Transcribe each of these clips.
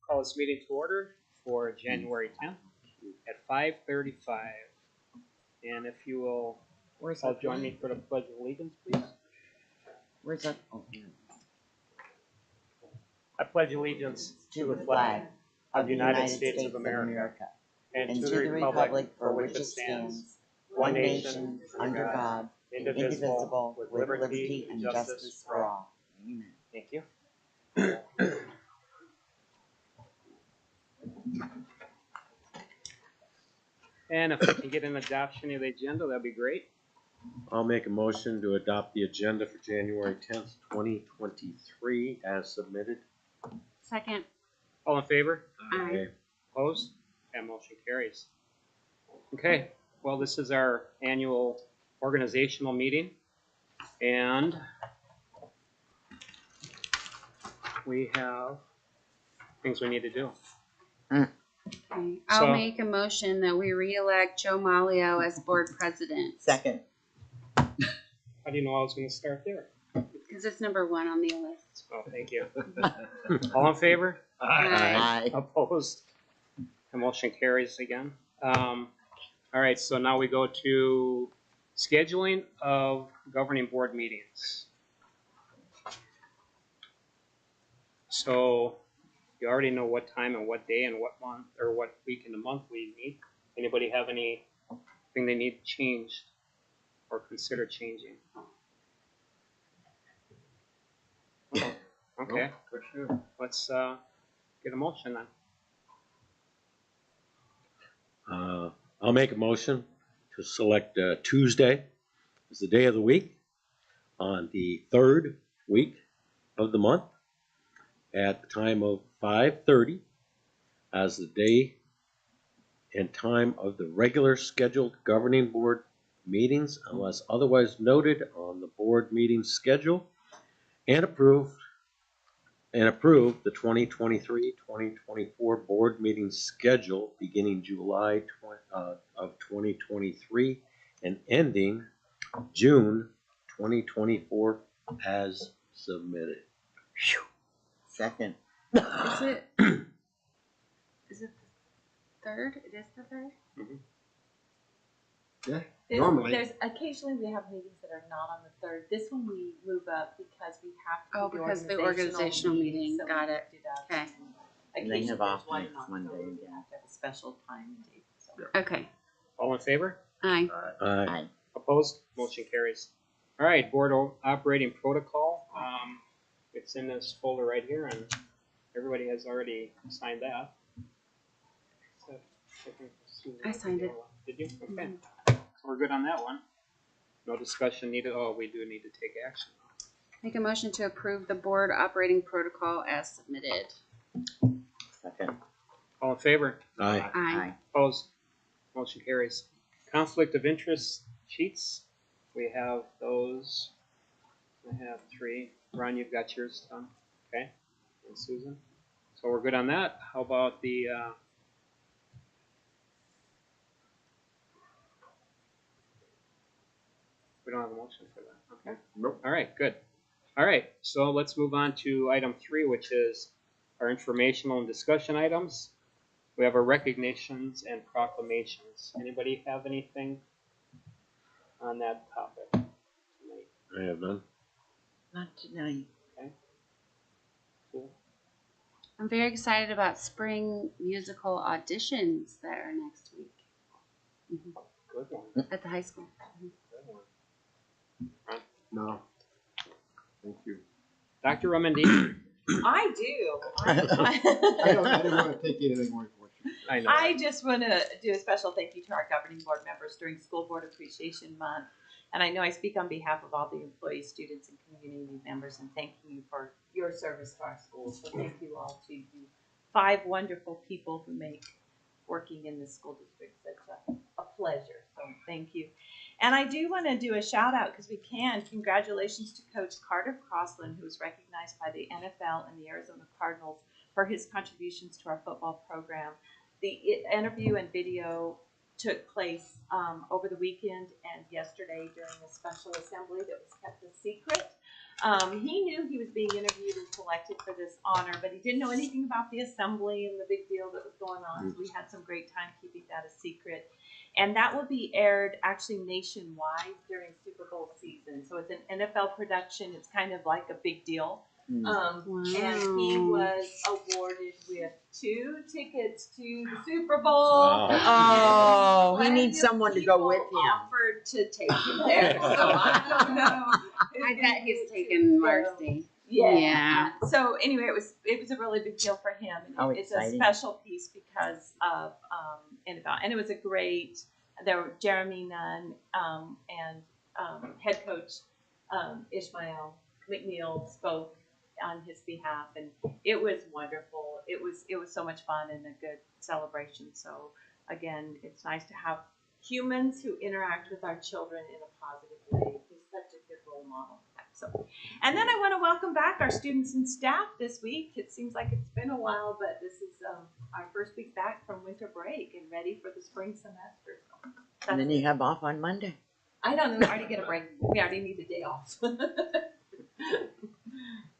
call this meeting to order for January 10th at 5:35. And if you will all join me for the Pledge of Allegiance, please. Where's that? Oh, yeah. I pledge allegiance to the flag of the United States of America and to the republic for which it stands, one nation, under God, indivisible, with liberty and justice for all. Amen. Thank you. And if we can get an adoption of the agenda, that'd be great. I'll make a motion to adopt the agenda for January 10th, 2023 as submitted. Second. All in favor? Aye. Opposed? That motion carries. Okay, well, this is our annual organizational meeting, and we have things we need to do. Okay. I'll make a motion that we re-elect Joe Malio as board president. Second. How do you know I was going to start there? Because it's number 1 on the list. Oh, thank you. All in favor? Aye. Opposed? The motion carries again. All right, so now we go to scheduling of governing board meetings. So you already know what time and what day and what month or what week in the month we meet. Anybody have anything they need changed or consider changing? Okay, For sure. let's get a motion then. I'll make a motion to select Tuesday as the day of the week on the 3rd week of the month at the time of 5:30 as the day and time of the regular scheduled governing board meetings unless otherwise noted on the board meeting schedule, and approve the 2023-2024 board meeting schedule beginning July of 2023 and ending June 2024 as submitted. Second. Is it the 3rd? It is the 3rd? Mm-hmm. Yeah, There's occasionally we have meetings that are not on the 3rd. This one we move up because we have to. Oh, because the organizational meeting. So Got it. Okay. And they have off next Monday We again. have to have a special time and date. So. Okay. All in favor? Aye. Aye. Opposed? Motion carries. All right, board operating protocol. It's in this folder right here, and everybody has already signed that. I signed it. Did you? Okay. So we're good on that one. No discussion needed. Oh, we do need to take action. Make a motion to approve the board operating protocol as submitted. Second. All in favor? Aye. Aye. Opposed? Motion carries. Conflict of interest sheets. We have those. I have 3. Ron, you've got yours done. Okay. And Susan. So we're good on that. How about the we don't have a motion for that. Okay. Nope. All right, good. All right, so let's move on to item 3, which is our informational and discussion items. We have our recognitions and proclamations. Anybody have anything on that topic tonight? I have none. Not tonight. Okay. Cool. I'm very excited about spring musical auditions that are next week. Good one. At the high school. Good one. No. Thank you. Dr. Ramandini. I do. I didn't want to take anything away from you. I know. I just want to do a special thank you to our governing board members during School Board Appreciation Month. And I know I speak on behalf of all the employees, students, and community members, and thanking you for your service to our schools. So thank you all to you 5 wonderful people who make working in the school district such a pleasure. So thank you. And I do want to do a shout out because we can. Congratulations to Coach Carter Crossland, who was recognized by the NFL and the Arizona Cardinals for his contributions to our football program. The interview and video took place over the weekend and yesterday during a special assembly that was kept a secret. He knew he was being interviewed and selected for this honor, but he didn't know anything about the assembly and the big deal that was going on. So we had some great time keeping that a secret. And that will be aired actually nationwide during Super Bowl season. So it's an NFL production. It's kind of like a big deal. And he was awarded with 2 tickets to the Super Bowl. Oh, he And needs someone to go with people him. offered to take him there, so I don't know. I bet he's taking Marcy. Yeah. So anyway, it was a really big deal for him. And How it's exciting. a special piece because of and it was a great. There were Jeremy Nunn and head coach Ishmael McNeil spoke on his behalf, and it was wonderful. It was so much fun and a good celebration. So again, it's nice to have humans who interact with our children in a positive way. He's such a good role model. So, and then I want to welcome back our students and staff this week. It seems like it's been a while, but this is our first week back from winter break and ready for the spring semester. So And then you have off on Monday. I don't know. We already get a break. We already need a day off.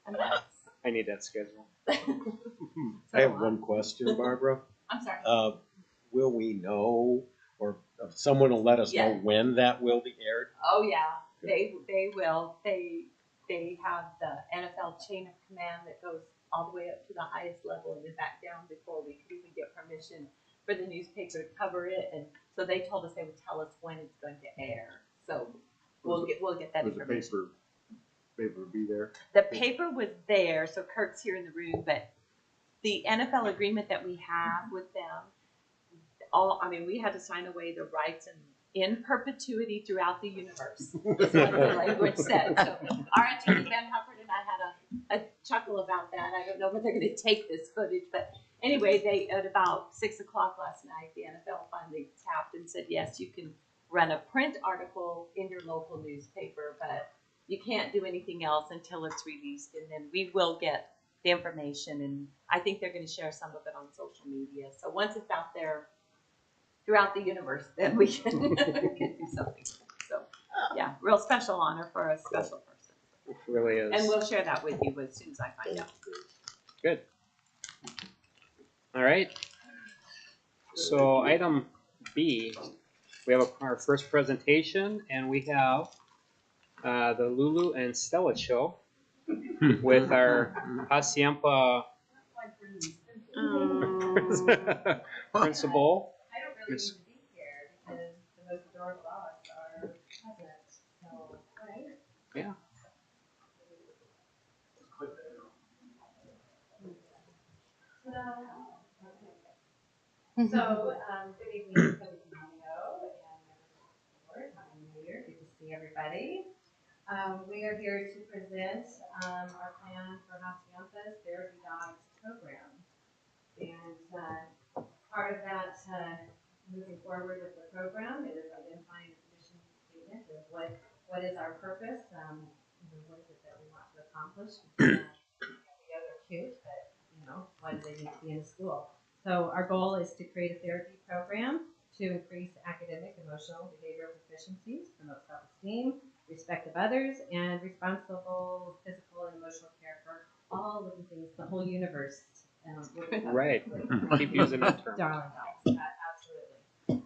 And that's, I need that schedule. I have one question, Barbara. I'm sorry. Will we know, or someone will let us know Yeah. when that will be aired? Oh yeah, they will. They have the NFL chain of command that goes all the way up to the highest level and then back down before we could even get permission for the newspaper to cover it. And so they told us they would tell us when it's going to air. So we'll get that Was the information. paper be there? The paper was there, so Kirk's here in the room, but the NFL agreement that we have with them, we had to sign away the rights and in perpetuity throughout the universe, is what the language said. So our attorney, Ben Hufford, and I had a chuckle about that. I don't know if they're going to take this footage, but anyway, at about 6 o'clock last night, the NFL finally tapped and said, yes, you can run a print article in your local newspaper, but you can't do anything else until it's released, and then we will get the information, and I think they're going to share some of it on social media. So once it's out there throughout the universe, then we can, can do something. So yeah, real special honor for a special person. It really is. And we'll share that with you as soon as I find out. Good. All right. So item B, we have our first presentation, and we have the Lulu and Stella show with our Hacienda principal. I don't really need to be here because the most adorable of us are present. So, right? Yeah. So, good evening, President Mario and members of the board. Happy New Year. Good to see everybody. We are here to present our plan for Hacienda's Therapy Dogs program. And part of that, moving forward with the program, is identifying a mission statement of what is our purpose, what is it that we want to accomplish. The other cute, but why do they need to be in school? So our goal is to create a therapy program to increase academic, emotional, behavioral proficiencies, promote self-esteem, respect of others, and responsible physical and emotional care for all of the things, the whole universe. Right. Keep using that term. Darling dogs, absolutely.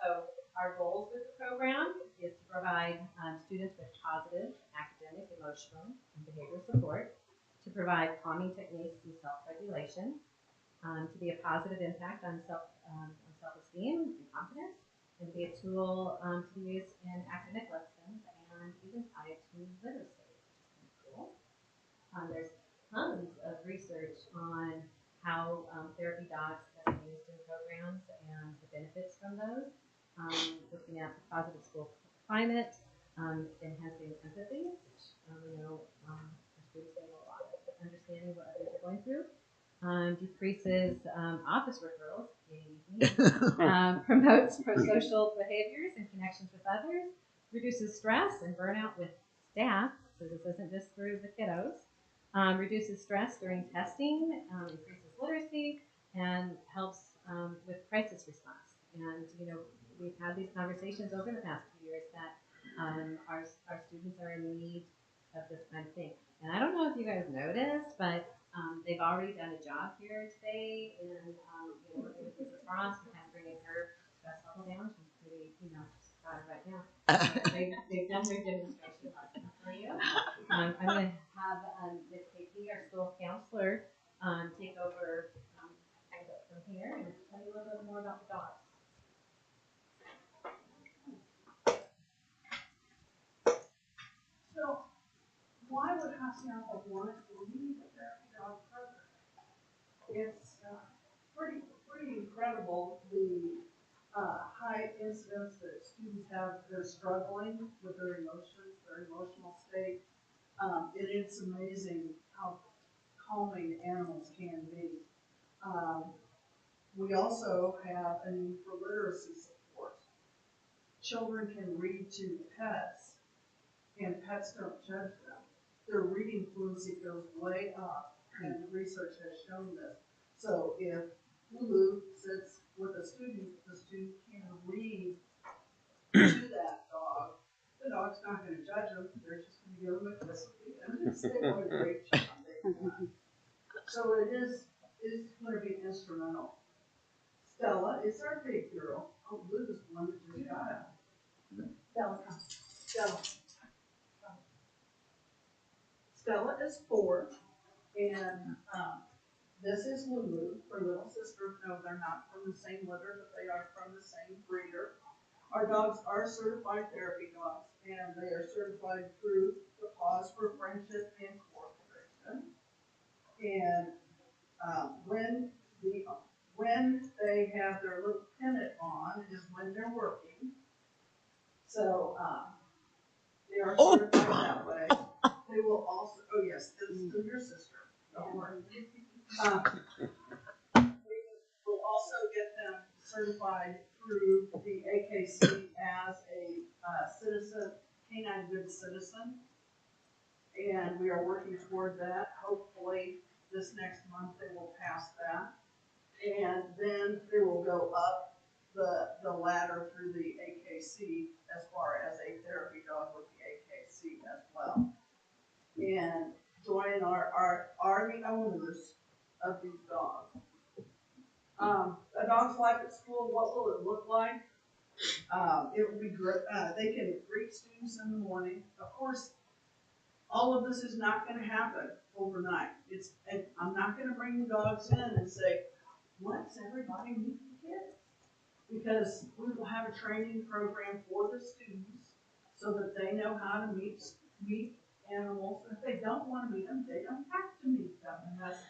So our goals with the program is to provide students with positive academic, emotional, and behavioral support, to provide calming techniques and self-regulation, to be a positive impact on self-esteem and confidence, and to be a tool to be used in academic lessons and even tied to literacy, which is kind of cool. There's tons of research on how therapy dogs have been used in programs and the benefits from those. Looking at the positive school climate, enhancing empathy, which we know our students have a lot of understanding what others are going through. Decreases office referrals, promotes pro-social behaviors and connections with others, reduces stress and burnout with staff, so this isn't just through the kiddos, reduces stress during testing, increases literacy, and helps with crisis response. And we've had these conversations over the past few years that our students are in need of this kind of thing. And I don't know if you guys noticed, but they've already done a job here today, and working with Mrs. Frost and kind of bringing her stress level down. She's pretty, got it right now. They've done their demonstration lesson for you. I'm going to have Miss Casey, our school counselor, take over from here and tell you a little bit more about the dogs. So, why would Hacienda want to lead a therapy dog program? It's pretty incredible the high incidence that students have. They're struggling with their emotions, their emotional state. It is amazing how calming animals can be. We also have a need for literacy support. Children can read to pets, and pets don't judge them. Their reading fluency goes way up, and research has shown this. So if Lulu sits with a student, the student can read to that dog. The dog's not going to judge them. They're just going to give them a kiss and say what a great job they've done. So it is going to be instrumental. Stella is our big girl. Oh, Lulu's the one that just got out. Stella, come. Stella. Stella is 4, and this is Lulu, her little sister. No, they're not from the same litter, but they are from the same breeder. Our dogs are certified therapy dogs, and they are certified through the Pause for Friendship and Cooperation. And when they have their little pennant on is when they're working. So they are certified that way. They will also, oh yes, this is your sister. Don't worry. We will also get them certified through the AKC as a citizen, canine good citizen. And we are working toward that. Hopefully this next month they will pass that. And then they will go up the ladder through the AKC as far as a therapy dog with the AKC as well. And join are the owners of these dogs. A dog's life at school, what will it look like? It will be great. They can greet students in the morning. Of course, all of this is not going to happen overnight. I'm not going to bring the dogs in and say, let's everybody meet the kids. Because we will have a training program for the students so that they know how to meet animals. If they don't want to meet them, they don't have to meet them, and that's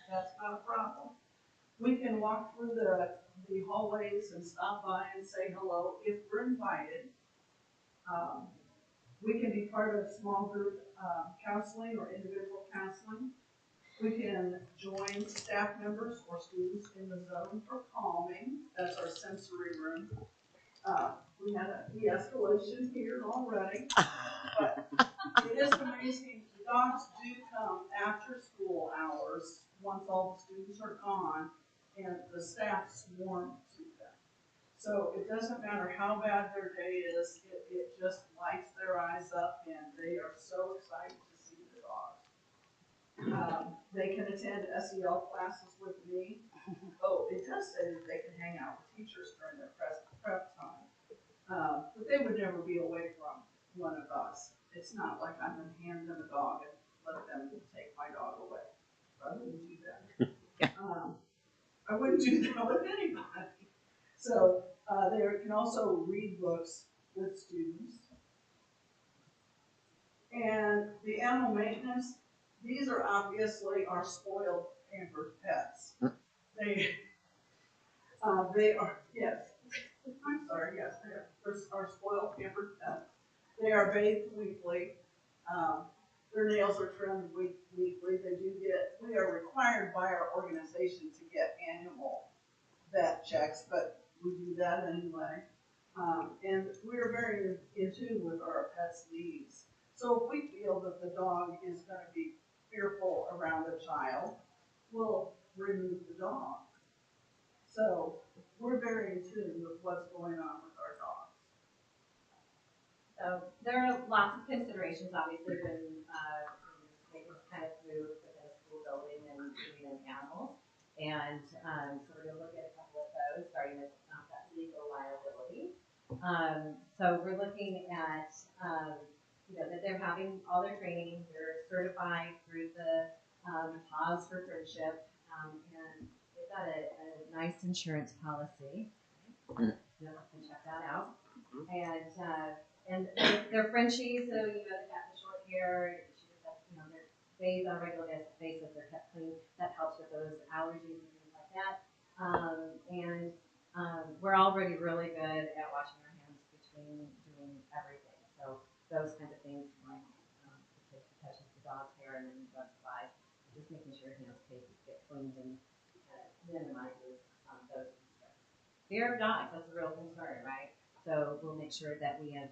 not a problem. We can walk through the hallways and stop by and say hello if we're invited. We can be part of small group counseling or individual counseling. We can join staff members or students in the zone for calming. That's our sensory room. We had a de-escalation here already, but it is amazing. The dogs do come after school hours once all the students are gone, and the staff swarm to them. So it doesn't matter how bad their day is, it just lights their eyes up, and they are so excited to see the dogs. They can attend SEL classes with me. Oh, it does say that they can hang out with teachers during their prep time. But they would never be away from one of us. It's not like I'm going to hand them a dog and let them take my dog away. I wouldn't do that. I wouldn't do that with anybody. So they can also read books with students. And the animal maintenance, these are obviously our spoiled, pampered pets. They are, yes. I'm sorry, yes, they're our spoiled, pampered pets. They are bathed weekly. Their nails are trimmed weekly. We are required by our organization to get annual vet checks, but we do that anyway. And we're very in tune with our pet's needs. So if we feel that the dog is going to be fearful around a child, we'll remove the dog. So we're very in tune with what's going on with our dogs. So there are lots of considerations, obviously, when making this kind of move within a school building and treating animals. And so we're gonna look at a couple of those, starting with that legal liability. So we're looking at, that they're having all their training, they're certified through the Pause for Friendship, and they've got a nice insurance policy. You'll have to check that out. And they're Frenchies, so they've got the short hair. They're bathed on a regular basis. They're kept clean. That helps with those allergies and things like that. We're already really good at washing our hands between doing everything. So those kinds of things, like the kid touches the dog's hair and then runs by, just making sure your hands get cleaned and minimizes those concerns. Fear of dogs, that's a real concern, right? So we'll make sure that we have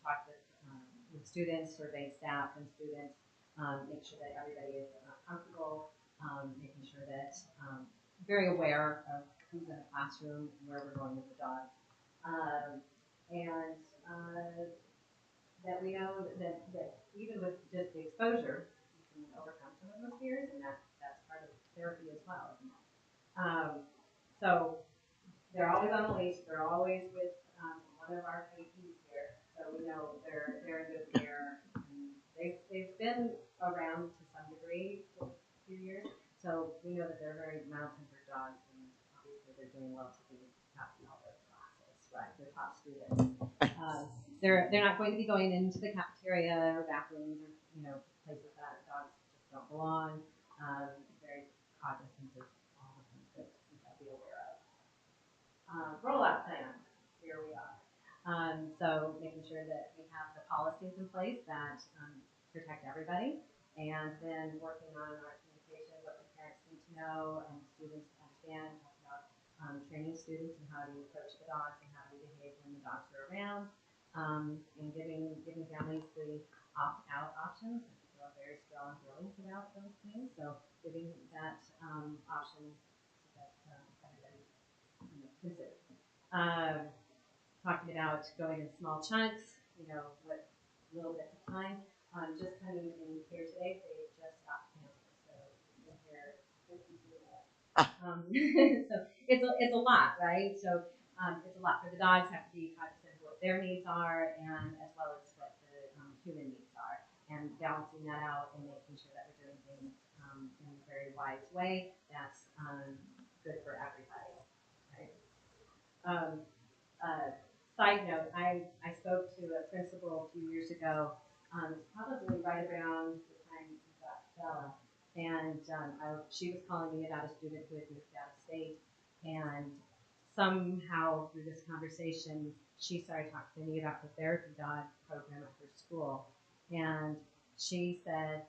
talked with students, surveyed staff and students, make sure that everybody is comfortable, making sure that very aware of who's in the classroom and where we're going with the dogs. That we know that even with just the exposure, you can overcome some of those fears, and that's part of therapy as well, isn't it? So they're always on a leash. They're always with one of our APs here, so we know they're in good care. They've been around to some degree for a few years, so we know that they're very mild-tempered dogs, and obviously they're doing well to be passing all those classes, right? They're top students. They're not going to be going into the cafeteria or bathrooms or places that dogs just don't belong. Very cognizant of all the things that we got to be aware of. Rollout plan. Here we are. So making sure that we have the policies in place that protect everybody, and then working on our communication, what the parents need to know and students to understand, talk about training students and how to approach the dogs and how to behave when the dogs are around, and giving families the opt-out options. People have very strong feelings about those things, so giving that option so that everybody considers. Talking about going in small chunks, what little bit of time. Just coming in here today, they just stopped canceling, so in here 52 minutes. So it's a lot, right? So it's a lot for the dogs. Have to be cognizant of what their needs are, and as well as what the human needs are, and balancing that out and making sure that we're doing things in a very wise way that's good for everybody, right? Side note, I spoke to a principal a few years ago, probably right around the time we got Bella, and she was calling me about a student who had moved out of state, and somehow through this conversation, she started talking to me about the therapy dog program at her school, and she said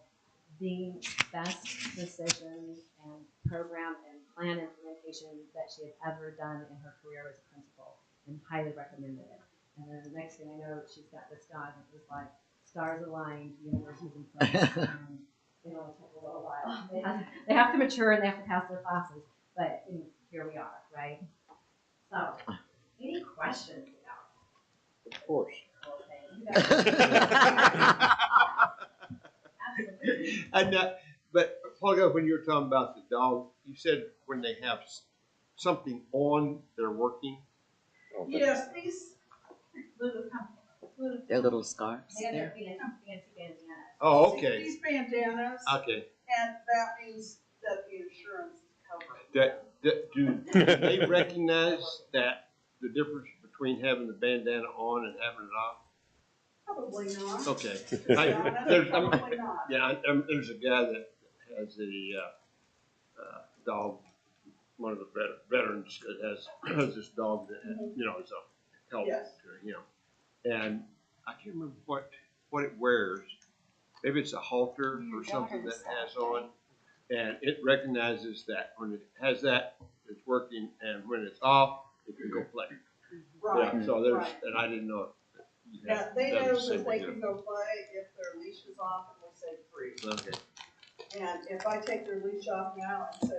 the best decision and program and plan implementation that she had ever done in her career as a principal, and highly recommended it. And then the next thing I know, she's got this dog, and it was like stars aligned, universe was in place, and it only took a little while. They have to mature and they have to pass their classes, but here we are, right? So, any questions about Of course. Absolutely. But Paul, when you were talking about the dog, you said when they have something on, they're working. Yes, these, Their little scarves They have their there. fancy bandanas. Oh, okay. These bandanas, Okay. and that means that the insurance is covering Do they recognize that the difference between having the bandana on and having it off? Probably not. Okay. To be honest, probably not. Yeah, there's a guy that has a dog. One of the veterans that has this dog that is a help Yes. to him, and I can't remember what it wears. Maybe it's a halter or something that has on, and it recognizes that when it has that, it's working, and when it's off, it can go play. Right. Yeah, so there's, right. and I didn't know. Yeah, they that know was the that same they deal. can go play if their leash is off and we say free. Okay. And if I take their leash off now and say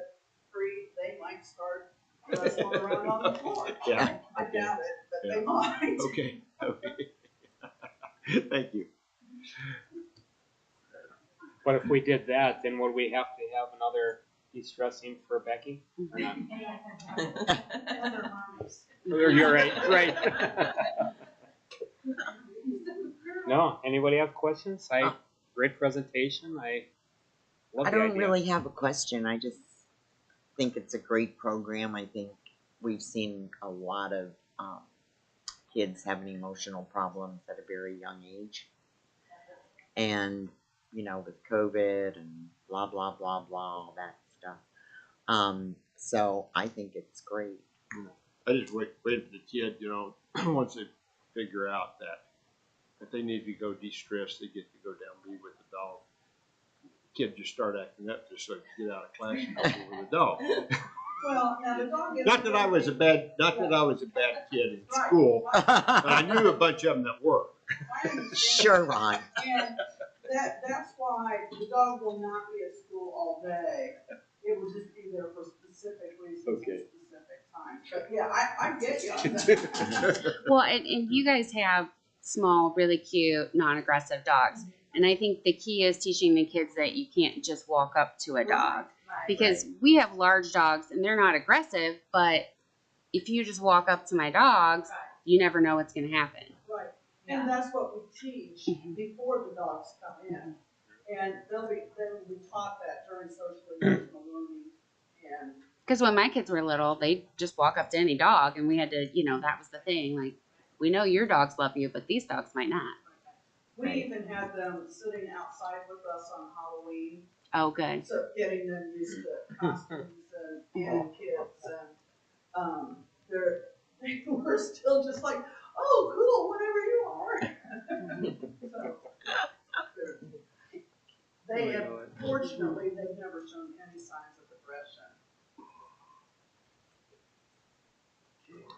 free, they might start wrestling around on the floor. Yeah. I doubt it, but Yeah. they might. Okay. Okay. Thank you. But if we did that, then would we have to have another de-stressing for Becky? Or not? Other moms. You're right, right. No, anybody have questions? Great presentation. I love I the don't idea. really have a question. I just think it's a great program. I think we've seen a lot of kids having emotional problems at a very young age. And, you know, with COVID and blah, blah, blah, blah, all that stuff. So I think it's great. I just wait for the kid, you know, once they figure out that if they need to go de-stress, they get to go down and be with the dog. Kid just start acting up just so you get out of class and go be with the dog. Well, now the dog is. Not that I was a bad kid in school, but I knew a bunch of them that were. I understand. Sure, Ron. And that's why the dog will not be at school all day. It will just be there for specific reasons Okay. at specific times. But yeah, I get you on that. Well, and you guys have small, really cute, non-aggressive dogs. And I think the key is teaching the kids that you can't just walk up to a dog. Right, Because we have large dogs and they're not aggressive, but if you just walk up to my dogs, you never know what's going to happen. right. And that's what we teach before the dogs come in. And they will be taught that during social emotional learning. And Because when my kids were little, they'd just walk up to any dog and we had to, you know, that was the thing. Like, we know your dogs love you, but these dogs might not. we even had them sitting outside with us on Halloween. Oh, good. So getting them used to costumes and kids and they were still just like, oh, cool, whatever you are. So, they have, fortunately, they've never shown any signs of aggression.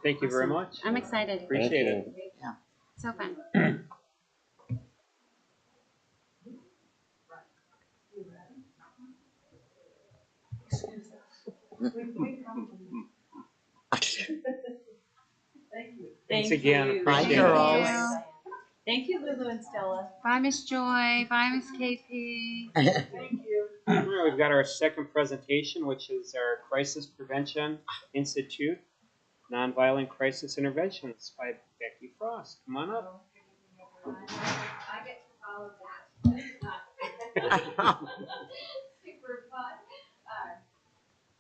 Thank you very much. I'm excited. Appreciate it. So fun. Excuse us. We come. Thank you. Thanks again. you. Appreciate Bye, it. girls. Thank you, Lulu and Stella. Bye, Miss Joy. Bye, Miss KP. Thank you. All right, we've got our second presentation, which is our Crisis Prevention Institute, Nonviolent Crisis Interventions by Becky Frost. Come on up. I get to follow that. Super fun.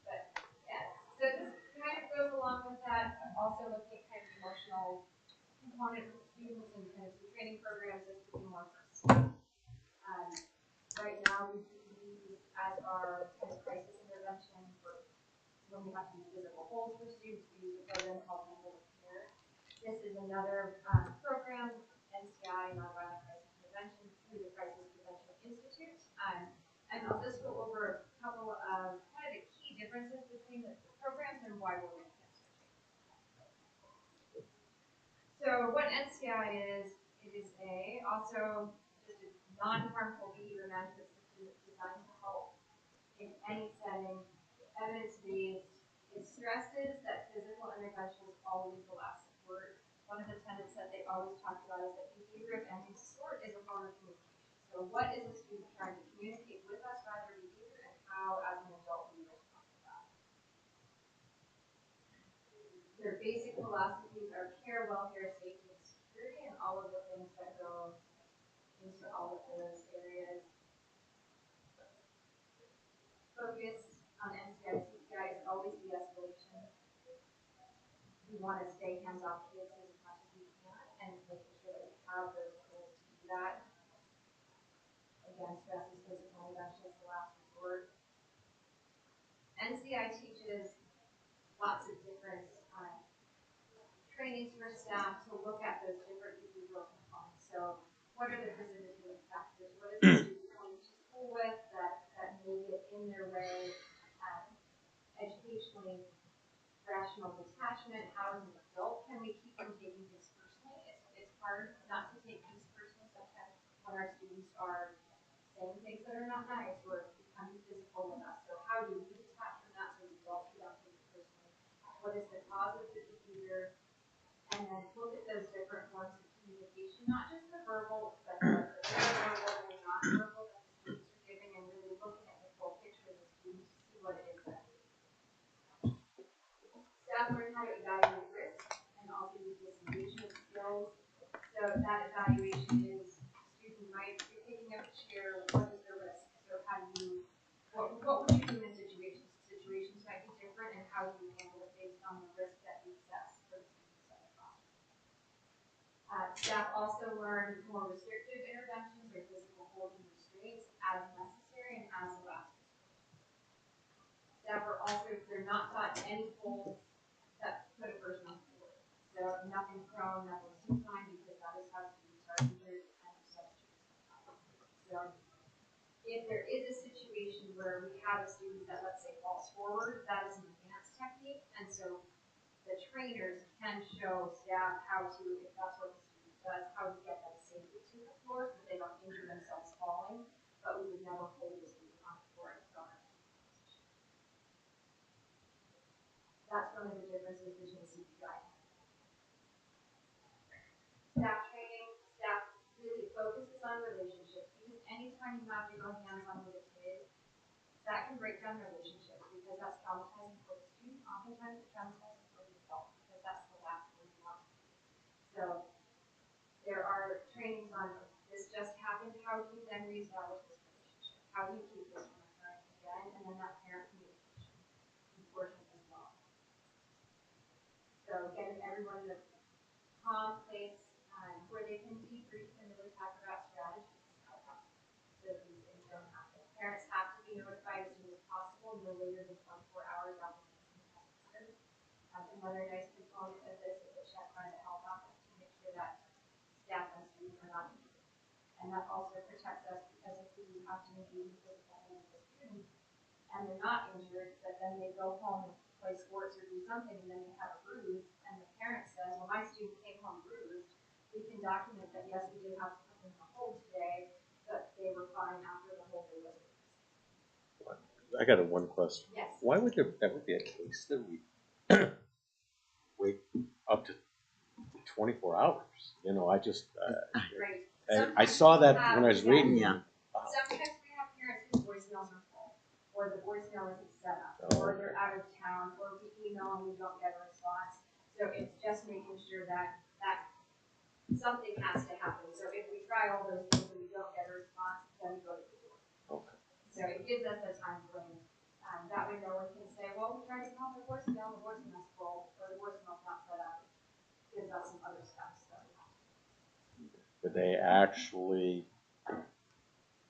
But yes, so this kind of goes along with that, also looking at kind of emotional component for students and kind of some training programs just to be more successful. Right now, we use as our kind of crisis intervention for when we have to use physical holds for students, we use a program called Mental Care. This is another program, NCI, Nonviolent Crisis Intervention, through the Crisis Prevention Institute. And I'll just go over a couple of kind of the key differences between the programs and why we're looking at switching. So what NCI is, it is also just a non-harmful behavior management system that's designed to help in any setting, evidence-based. It stresses that physical intervention is always the last word. One of the tenets that they always talk about is that behavior of any sort is a form of communication. So what is the student trying to communicate with us by their behavior, and how, as an adult, we respond to that? Their basic philosophies are care, welfare, safety, and security, and all of the things that go into all of those areas. Focus on NCI, CPI is always de-escalation. We want to stay hands-off kids as much as we can, and making sure that we have those tools to do that. Again, stress is physical intervention is the last resort. NCI teaches lots of different trainings for staff to look at those different behavioral components. So, what are the precipitating factors? What is the student coming to school with that may get in their way? Educationally, rational detachment. How, as an adult, can we keep from taking things personally? It's hard not to take things personally sometimes when our students are saying things that are not nice or becoming physical with us. So how do we detach from that so as adults we don't take it personally? What is the cause of the behavior? And then look at those different forms of communication, not just the verbal also learn more restrictive interventions or physical holding restraints as necessary and as a last resort. Staff are also, they're not taught any holds that put a person on the floor. So nothing prone, nothing supine, because that is how students are injured and substitutes. So if there is a situation where we have a student that, let's say, falls forward, that is an advanced technique, and so the trainers can show staff how to, if that's what the student does, how to get them safely to the floor so that they don't injure themselves falling, but we would never hold the student on the floor and throw them in a position. That's one of the differences between CPI and staff training. Staff really focuses on relationships, because anytime you have to go hands-on with a kid, that can break down relationships, because that's traumatizing for the student. Oftentimes it's traumatizing for the adult, because that's the last thing you want to do. So there are trainings on this just happened, how do you then reestablish this relationship? How do you keep this from occurring again? And then that parent communication portion as well. So getting everyone in a calm place where they can debrief and really talk about strategies so these things don't happen. Parents have to be notified as soon as possible, no later than 24 hours after the incident has occurred. Another nice component of this is a check by the health office to make sure that staff and students are not injured. And that also protects us, because if we have to engage in physical hold with a student and they're not injured, but then they go home and play sports or do something and then they have a bruise, and the parent says, well, my student came home bruised, we can document that, yes, we did have to put them in a hold today, but they were fine after the hold day was released. I got a one question. Yes. Why would that would be a case that we wait up to 24 hours? You know, I just, Right. I saw that when I was reading. Yeah. Sometimes we have parents whose voicemails are full, or the voicemail isn't set up, or they're out of town, or we email and we don't get a response. So it's just making sure that something has to happen. So if we try all those things and we don't get a response, then we go to the door. Okay. So it gives us a time frame. That way no one can say, well, we tried to call the voicemail's full, or the voicemail's not set up. It gives us some other steps that we have to do. But they actually,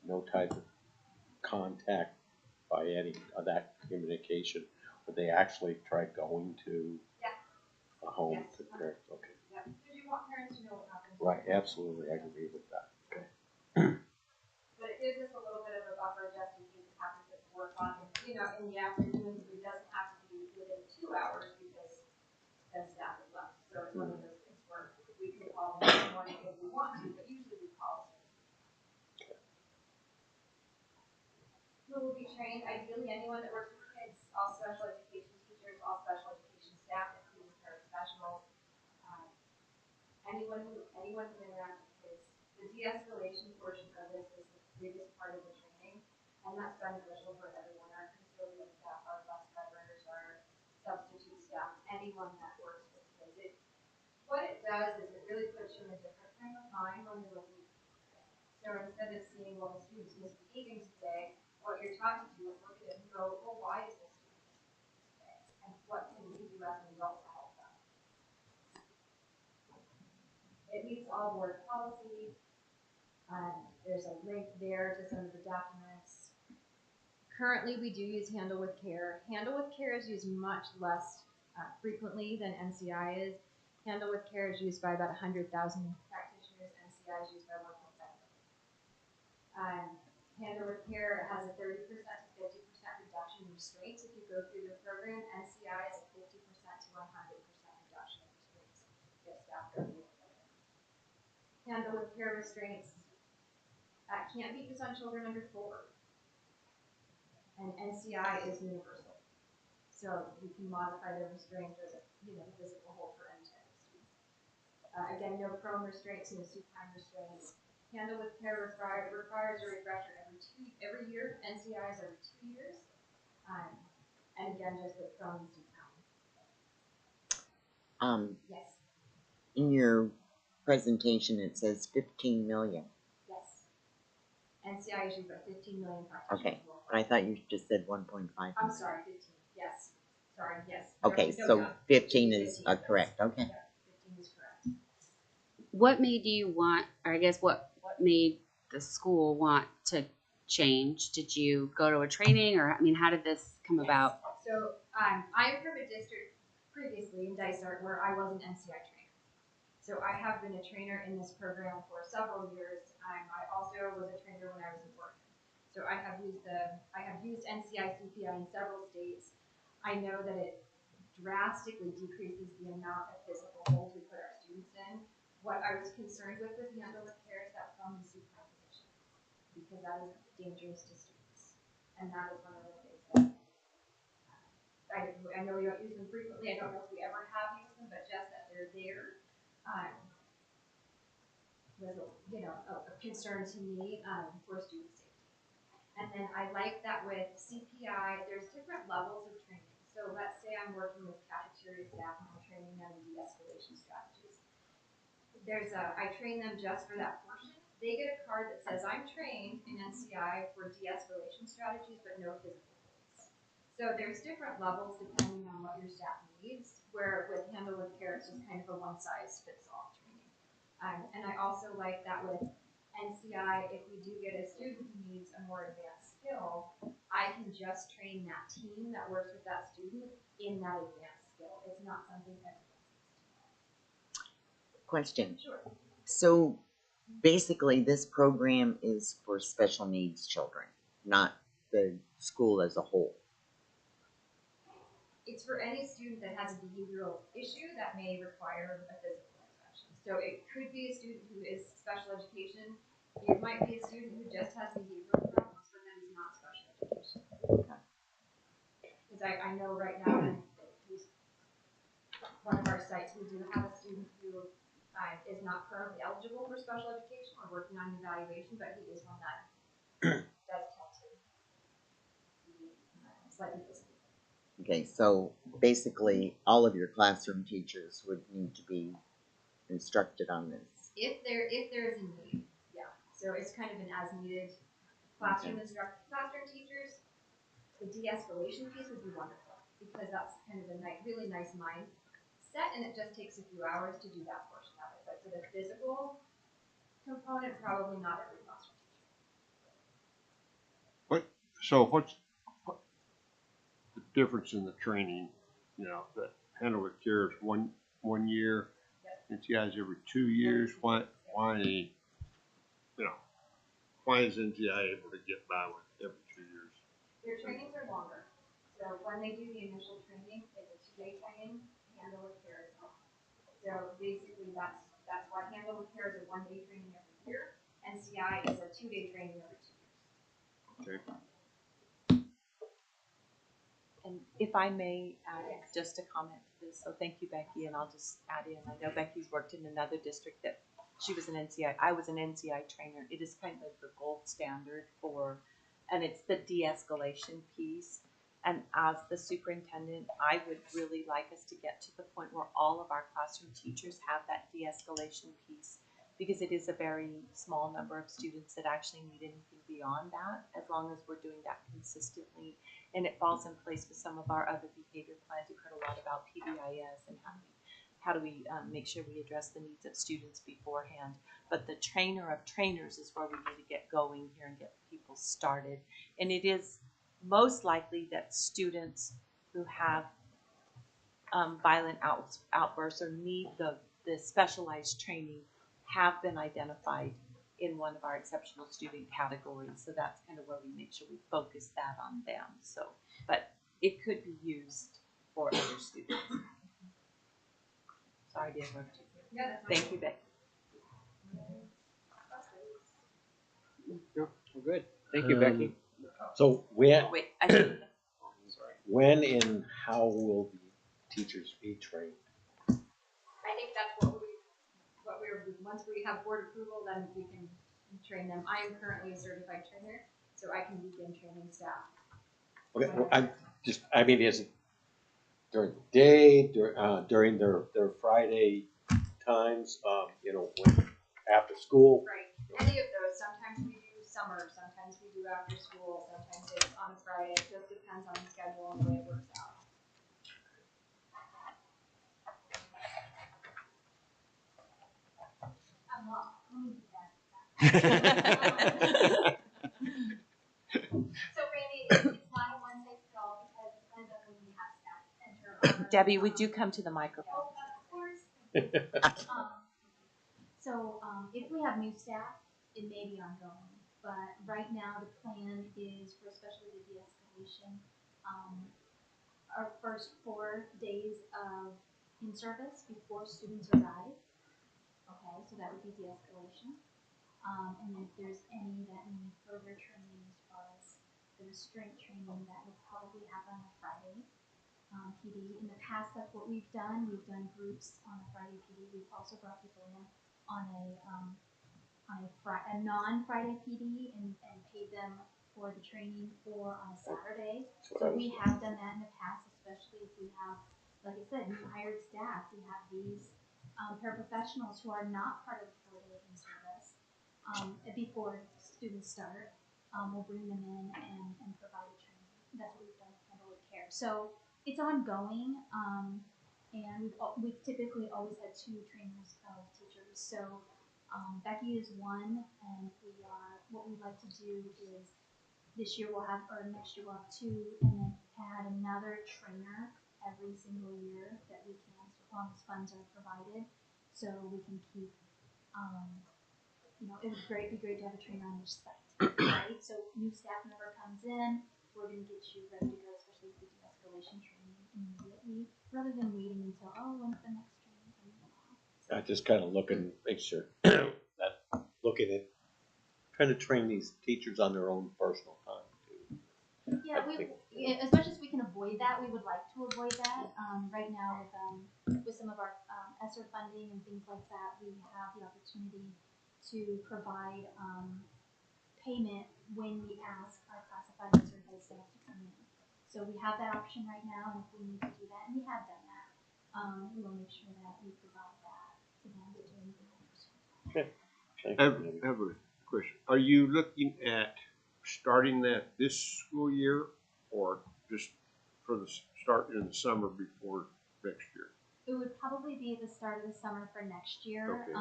no type of contact by any of that communication, but they actually try going to a home Yes. to parents. Okay. Yeah, because you want parents to know what happens. Right, absolutely, I agree with that. Okay. But it gives us a little bit of a buffer just in case it happens at 4 o'clock, and, in the afternoon. It doesn't have to be within 2 hours, because then staff is left. So it's one of those things where we can call them in the morning if we want to, but usually we call them. Who will be trained? Ideally, anyone that works with kids, all special education teachers, all special education staff, including paraprofessionals, anyone who interacts with kids. The de-escalation portion of this is the biggest part of the training, and that's beneficial for everyone. Our custodial staff, our bus drivers, our substitute staff, anyone that works with kids. What it does is it really puts you in a different frame of mind when you're looking at the program. So instead of seeing, well, the student's misbehaving today, what you're taught to do is look at it and go, well, why is this student misbehaving today? And what can we do as an adult to help them? It meets all board policies. There's a link there to some of the documents. Currently, we do use Handle with Care. Handle with Care is used much less frequently than NCI is. Handle with Care is used by about 100,000 practitioners. NCI is used by 1.7 million. Handle with Care has a 30% to 50% reduction in restraints if you go through the program. NCI is a 50% to 100% reduction in restraints if staff go through the program. Handle with Care restraints can't be used on children under 4. And NCI is universal. So you can modify the restraint or the physical hold for any type of student. Again, no prone restraints, no supine restraints. Handle with Care requires a refresher every year. NCI is every 2 years. And again, just with prone and supine. Yes. In your presentation, it says 15 million. Yes. NCI is used by 15 million practitioners. Okay, but I thought you just said 1.5. I'm sorry, 15. Yes. Sorry, yes. Okay, so 15 is correct. Okay. Yeah, 15 is correct. what made you want, or I guess what made the school want to change? Did you go to a training, or I mean, how did this come about? So I am from a district previously in Dysart where I was an NCI trainer. So I have been a trainer in this program for several years. I also was a trainer when I was in Oregon. So I have used NCI CPI in several states. I know that it drastically decreases the amount of physical holds we put our students in. What I was concerned with handle with care is that from the supine position, because that is dangerous to students. And that is one of the things that I know we don't use them frequently. I don't know if we ever have used them, but just that they're there was a concern to me for student safety. And then I like that with CPI, there's different levels of training. So let's say I'm working with cafeteria staff and I'm training them in de-escalation strategies. I train them just for that portion. They get a card that says I'm trained in NCI for de-escalation strategies, but no physical holds. So there's different levels depending on what your staff needs, where with Handle with Care, it's just kind of a one-size-fits-all training. And I also like that with NCI, if we do get a student who needs a more advanced skill, I can just train that team that works with that student in that advanced skill. It's not something that Question. Sure. So basically, this program is for special needs children, not the school as a whole. It's for any student that has a behavioral issue that may require a physical intervention. So it could be a student who is special education. It might be a student who just has behavioral problems, but then is not special education. Because I know right now, one of our sites, we do have a student who is not currently eligible for special education. We're working on evaluation, but he is one that does tend to be slightly disabled. Okay, so basically, all of your classroom teachers would need to be instructed on this. If there is a need, yeah. So it's kind of an as needed classroom classroom teachers. The de-escalation piece would be wonderful because that's kind of a really nice mindset, and it just takes a few hours to do that portion of it. But for the physical component, probably not every classroom teacher. So what's the difference in the training? You know, that Handle with Care is one year, NCI is every 2 years. Why is NCI able to get by with every 2 years? Their trainings are longer. So when they do the initial training, it's a 2-day training. Handle with Care is not. So basically, that's why Handle with Care is a 1-day training every year. NCI is a 2-day training every 2 years. Okay. And if I may add just a comment to this, so thank you, Becky, and I'll just add in, I know Becky's worked in another district that she was an NCI, I was an NCI trainer. It is kind of the gold standard for, and it's the de-escalation piece. And as the superintendent, I would really like us to get to the point where all of our classroom teachers have that de-escalation piece, because it is a very small number of students that actually need anything beyond that, as long as we're doing that consistently. And it falls in place with some of our other behavior plans. You've heard a lot about PBIS and how do we make sure we address the needs of students beforehand. But the trainer of trainers is where we need to get going here and get people started. And it is most likely that students who have violent outbursts or need the specialized training have been identified in one of our exceptional student categories. So that's kind of where we make sure we focus that on them. So, but it could be used for other students. Sorry to interrupt you. Yeah, that's Thank you, Becky. No, we're good. Thank you, Becky. So when, Wait, when and how will the teachers be trained? I think that's once we have board approval, then we can train them. I am currently a certified trainer, so I can begin training staff. Okay, I mean, is it during the day, during their Friday times, when, after school? Right. Any of those. Sometimes we do summer, sometimes we do after school, sometimes it's on a Friday. It just depends on the schedule and the way it works out. So Randy, it's not a one size fits all because it depends on when we have staff enter. Debbie, would you come to the microphone? Oh, of course. If we have new staff, it may be ongoing, but right now the plan is for especially the de-escalation, our first 4 days of in-service before students arrive. Okay, so that would be de-escalation. And then if there's any that need further training as far as the restraint training, that would probably happen on a Friday. PD. In the past, that's what we've done. We've done groups on a Friday PD. We've also brought people in on a non-Friday PD and paid them for the training or on a Saturday. So we have done that in the past, especially if we have, like I said, new hired staff. We have these paraprofessionals who are not part of the 4-day in service before students start. We'll bring them in and provide a training. That's what we've done with Candlewood Care. So it's ongoing, and we've typically always had 2 trainers of teachers. So Becky is one, and what we'd like to do is this year we'll have, or next year we'll have 2, and then add another trainer every single year that we can, as long as funds are provided, so we can keep, it would be great to have a trainer on each site, right? So new staff member comes in, we're gonna get you ready to go, especially with the de-escalation training immediately, rather than waiting until, when's the next training coming along? I just kind of make sure, looking at, trying to train these teachers on their own personal time too. Yeah, as much as we can avoid that, we would like to avoid that. Right now with some of our ESSER funding and things like that, we have the opportunity to provide payment when we ask our classified and certified staff to come in. So we have that option right now, and if we need to do that, and we have done that, we will make sure that we provide that to them during the Okay. I have a question. Are you looking at starting that this school year, or just for the start in the summer before next year? It would probably be the start of the summer for next year. Okay.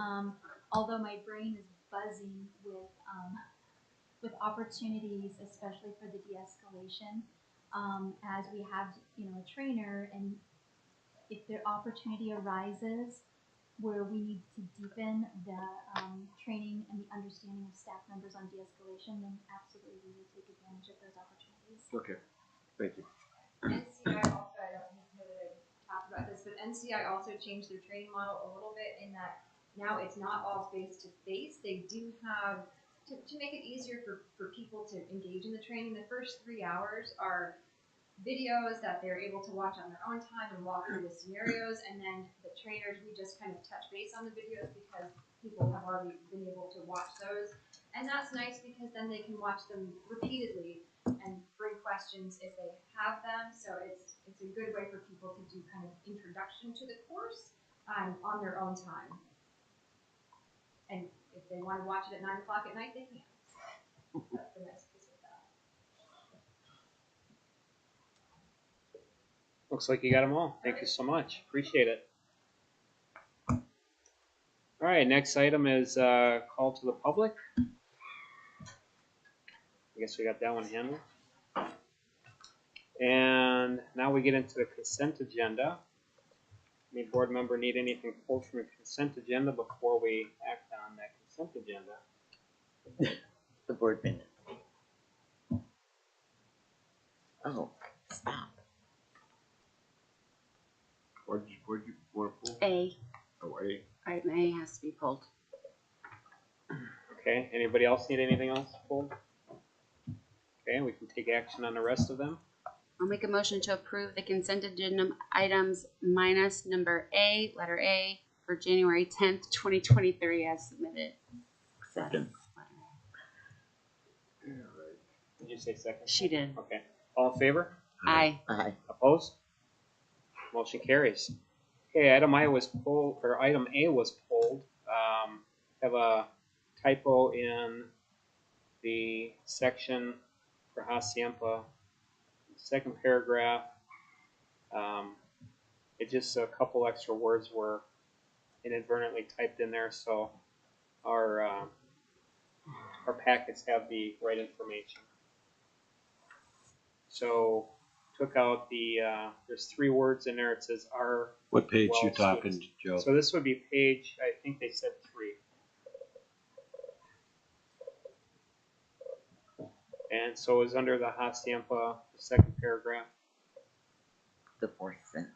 Although my brain is buzzing with opportunities, especially for the de-escalation, as we have a trainer, and if the opportunity arises where we need to deepen the training and the understanding of staff members on de-escalation, then absolutely we will take advantage of those opportunities. Okay, thank you. NCI also, I don't know that I talked about this, but NCI also changed their training model a little bit in that now it's not all face to face. They do have, to make it easier for people to engage in the training, the first 3 hours are videos that they're able to watch on their own time and walk through the scenarios, and then the trainers, we just kind of touch base on the videos because people have already been able to watch those, and that's nice because then they can watch them repeatedly and bring questions if they have them. So it's a good way for people to do kind of introduction to the course on their own time, and if they want to watch it at 9 o'clock at night, they can. So that's the nice piece with that. Looks like you got them all. Thank you so much. Appreciate it. All right, next item is call to the public. I guess we got that one handled. And now we get into the consent agenda. Any board member need anything pulled from the consent agenda before we act on that consent agenda? The board minutes. Oh, stop. What'd you want to pull? A. Oh, A. Item A has to be pulled. Okay, anybody else need anything else pulled? Okay, we can take action on the rest of them. I'll make a motion to approve the consent agenda items minus number A, letter A, for January 10th, 2023 as submitted. Second. Did you say second? She did. Okay, all in favor? Aye. Aye. Opposed? Motion carries. Okay, item A was pulled. Have a typo in the section for Hacienda. Second paragraph. It just a couple extra words were inadvertently typed in there, so our our packets have the right information. So took out the, there's 3 words in there. It says our What page you well talking, students. Joe? So this would be page, I think they said 3. And so it's under the Hacienda, the second paragraph, The fourth sentence.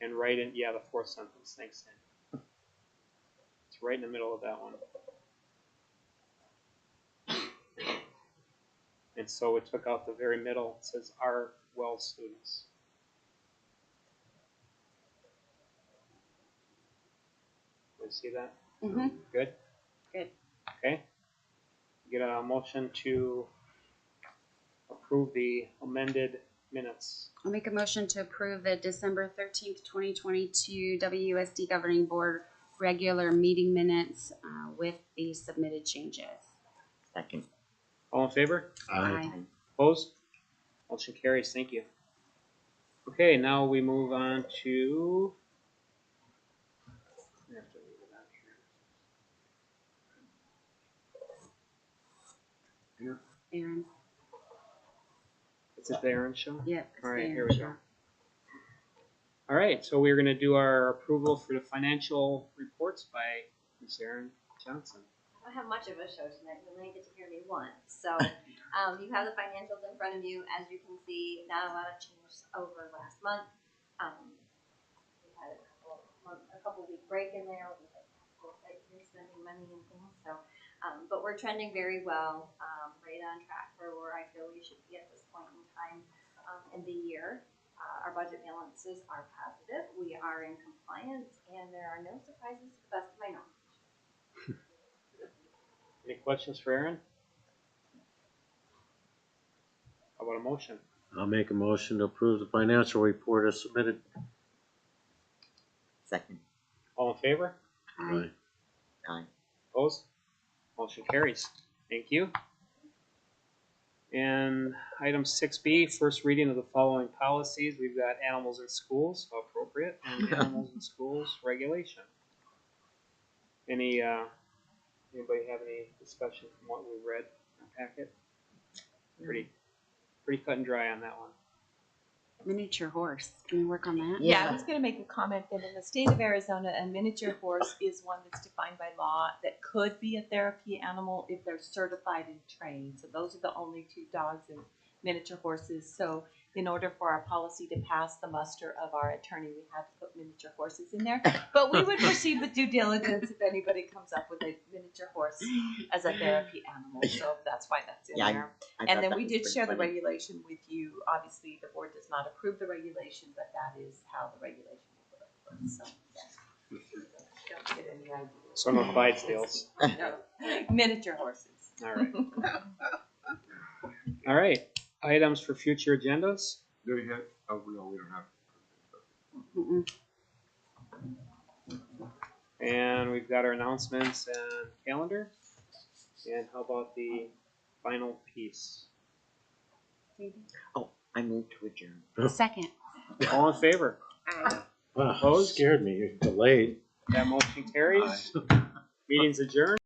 and right in, yeah, the 4th sentence. Thanks, Sam. It's right in the middle of that one. And so it took out the very middle. It says our well students. You see that? Mm-hmm. Good? Good. Okay. Get a motion to approve the amended minutes. I'll make a motion to approve the December 13th, 2022 WUSD Governing Board regular meeting minutes with the submitted changes. Second. All in favor? Aye. Opposed? Motion carries. Thank you. Okay, now we move on to. I have to leave it out here. Aaron. Is it the Aaron show? Yep. It's All right, the here Aaron we go. show. All right, so we're going to do our approval for the financial reports by Ms. Erin Johnson. I don't have much of a show tonight. You only get to hear me once. So you have the financials in front of you. As you can see, not a lot of change over last month. We had a couple week break in there. We had people spending money and things. So, but we're trending very well, right on track for where I feel we should be at this point in time in the year. Our budget balances are positive. We are in compliance, and there are no surprises to the best of my knowledge. Any questions for Aaron? How about a motion? I'll make a motion to approve the financial report as submitted. Second. All in favor? Aye. Aye. Opposed? Motion carries. Thank you. And item 6B, first reading of the following policies. We've got animals in schools, how appropriate, and animals in schools regulation. Anybody have any discussion from what we read in the packet? Pretty cut and dry on that one. Miniature horse. Can we work on that? Yeah, I was going to make a comment that in the state of Arizona, a miniature horse is one that's defined by law that could be a therapy animal if they're certified and trained. So those are the only 2 dogs and miniature horses. So in order for our policy to pass the muster of our attorney, we had to put miniature horses in there. But we would proceed with due diligence if anybody comes up with a miniature horse as a therapy animal. So that's why that's in there. I And thought then that we was did pretty share the funny. regulation with you. Obviously, the board does not approve the regulation, but that is how the regulation will work. So, yeah. Don't get any ideas. So no Clydesdales. No. Miniature horses. All right. All right. Items for future agendas. Do we have, oh, no, we don't have. And we've got our announcements and calendar. And how about the final piece? Oh, I moved to adjourn. Second. All in favor? Wow, Opposed? scared me. You're delayed. That motion carries. Meeting's adjourned.